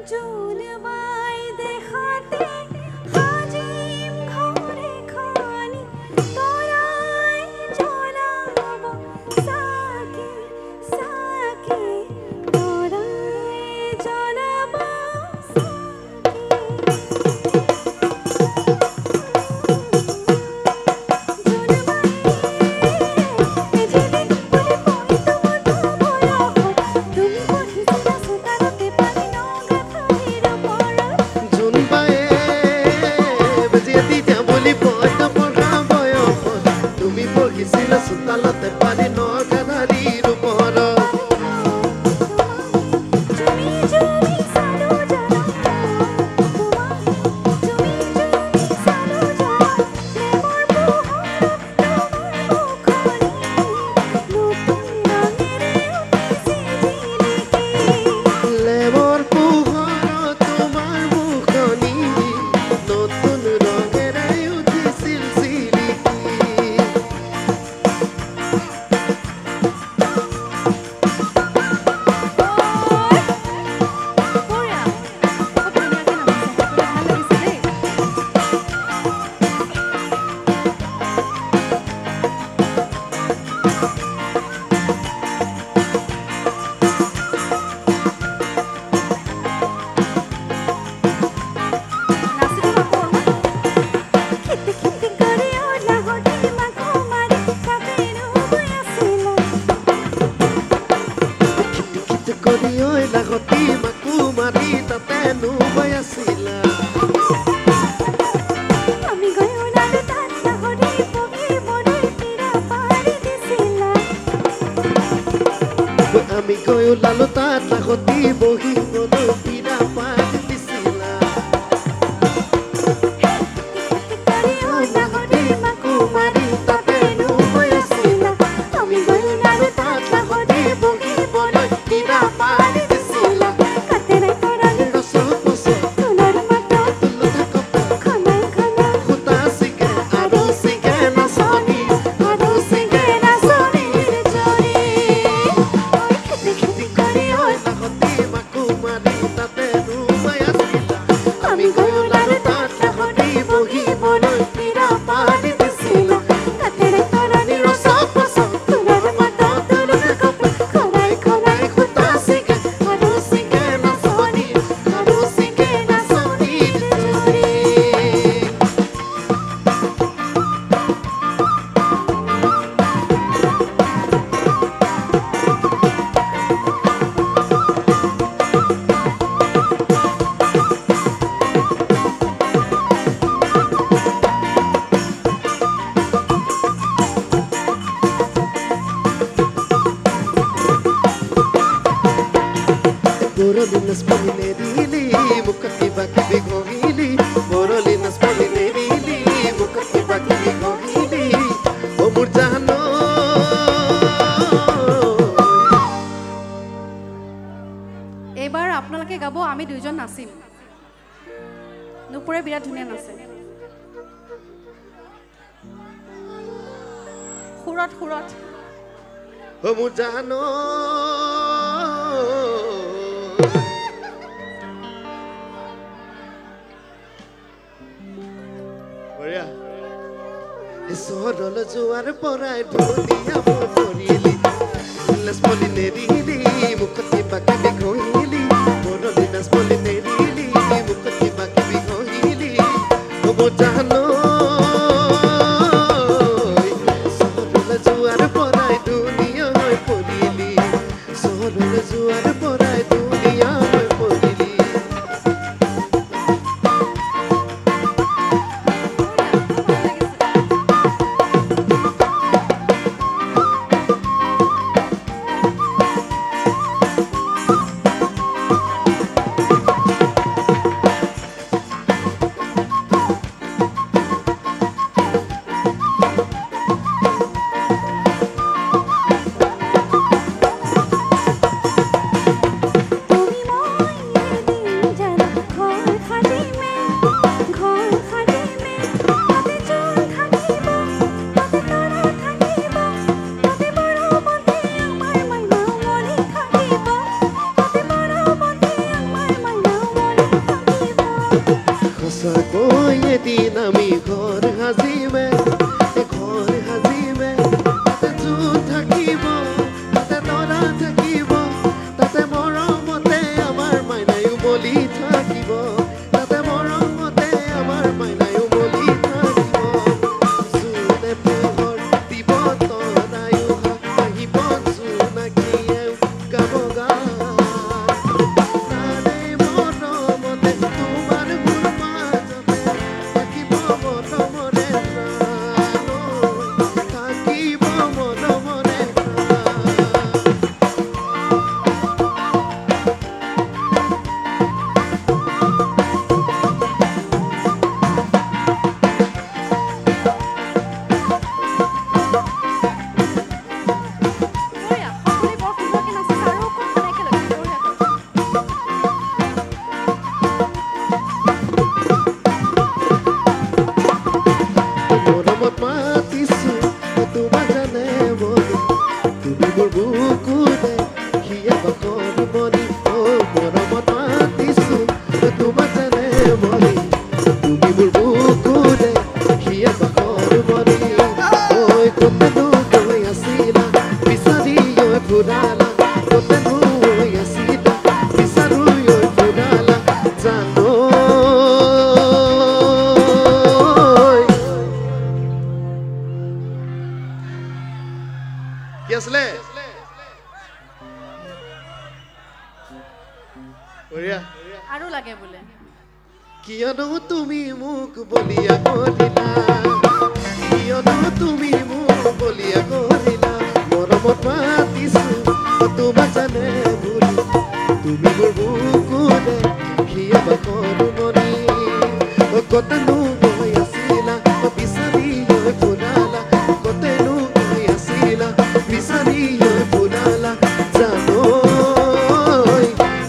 জুনবাই দেখাতে হাজিম ঘরে খানি তোরাই জ্বলাবো সাকি সাকি তোরাই জ্বলাবো সুতালতে পারি নগাধারির উপর লেমর পুহর তোমার মুখনি নতুন রঙের উঠিছিল সিলিকি লাগতি মাকু মারি তাতে নুবাই আছিলা আমি গয়নার তাত লাহরি বহি বড়ই পীড়া পারি দিছিলা আমি গয় লালো তাত লাগতি বহি বড়ই পীড়া পারি দিছিলা লাহরি মাকু মারি তাতে নুবাই আছিলা আমি গয়নার তাত লাহরি বহি বড়ই পীড়া পারি দিছিলা কাতেরে করাল তোলার মতো খানাই খানা খুতা সিগে আরো সিগে না সনি আরো সিগে না সনির জরি ওই খেতে খেতে করে ওই লাগতি মাকু মারি তাতে নুবাই আছিলা আমি গয়নার তাত লাহরি বহি বড়ই পীড়া পারি দিছিলা কাতেরে করাল তোলার মতো তোলার কপাল খরাই খরাই খুতা সিগে আরো সিগে না সনি আরো সিগে না সনির জরি Borolinas polinerili, mukati baki bigohili. Borolinas polinerili, mukati baki bigohili. O murjano. এবাৰ আপোনালোকে গাব আমি দুইজন নাচিম নুপুৰে বিৰাট ধুনীয়া নাচে সুৰত সুৰত O murjano. Maria. Sorol juar porai dunia borili. Las polinerili, mukati baki bigohili. Borolinas polinerili, mukati baki bigohili. O murjano. Sorol juar porai dunia borili. Sorol juar porai dunia borili. এদিন আমি ঘৰ সাজিমে ঘৰ সাজিমে তাতে জোন থাকিব তাতে তৰা থাকিব তাতে মৰমতে আমাৰ মাইনায়ো বলি থাকিব তাতে মৰমতে আমাৰ মাইনায়ো বলি থাকিব জোনে পোহৰ দিব তৰায়ো আহিব জোনাকীয়ে গাব গান তাৰে মৰমতে তোমাৰ মোৰ মাজতে থাকিব মৰমৰে প্ৰাণ থাকিব মৰমৰে প্ৰাণ বঢ়িয়া, সকলোৱে বৰ সুন্দৰকৈ নাচিছে আৰু অকণমান একেলগে বঢ়িয়াকৈ। মৰমত মাতিছো তোমাক জানে মনি তুমি মোৰ বুকুৰে হিয়া বাকৰ মনি মৰমত মাতিছো তোমাক জানে মনি তুমি মোৰ বুকুৰে হিয়া বাকৰ মনি কতনো গৈ আছিলা বিচাৰি ফুৰালা কতনো গৈ আছিলা বিচাৰি ফুৰালা জানো কি আছিলে বঢ়িয়া আৰু লাগে বোলে কিয়নো তুমি মোক বলিয়া কৰিলা কিয়নো তুমি মোক বলিয়া কৰিলা মৰমত মাতিছো তোমাক জানে বুলি তুমি মোৰ বুকুৰে হিয়া বাকৰ মনি কতনো গৈ আছিলা বিচাৰি ফুৰালা কতনো গৈ আছিলা বিচাৰি ফুৰালা জানো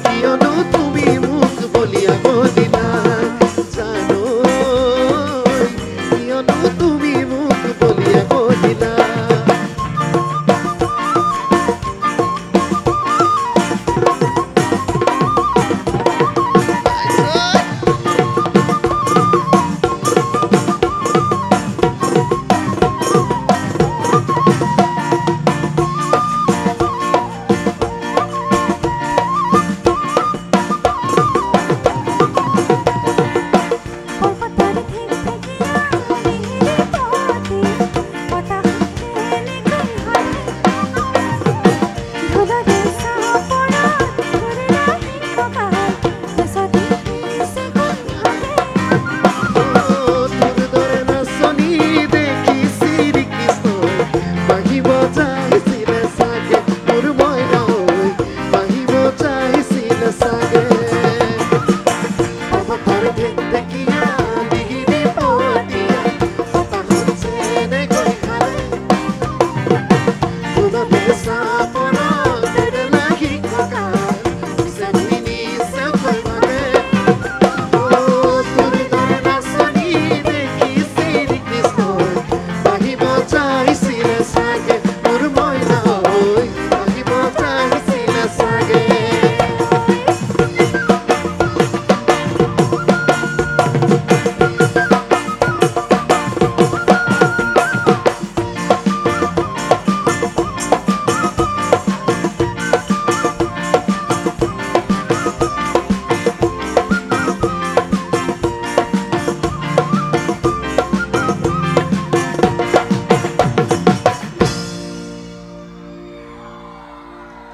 কিয়নো তুমি মোক বলিয়া কৰিলা জানো কিয়নো তুমি মোক বলিয়া কৰিলা কলকাতার থেকে গিয়া মেহের পথে পতাকা এনে গই হাতে ধুলা দেশা পড়া ধরে রাখি ককাল দেশাদি সে গই হাতে তোর দরে নাচনি দেখি শ্রীকৃষ্ণ বাহিব চাইছিলে চাগে মোৰ মইনা হৈ বাহিব চাইছিলে চাগে পথাৰ ঢেকঢেকীয়া ডিঙিৰি পতিয়া বতাহত যেনে গৈ হালে তোৰ দেশা পৰা ধৰে লাগি ককাল বিচাৰি নিছে গৈ ভাগে তোৰ দৰে নাচনি দেখি শ্ৰীকৃষ্ণ বাহিব চাইছিলে চাগে মোৰ মইনা হৈ বাহিব চাইছিলে চাগে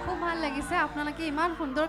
খুব ভাল লাগিছে আপোনালোকে ইমান সুন্দৰ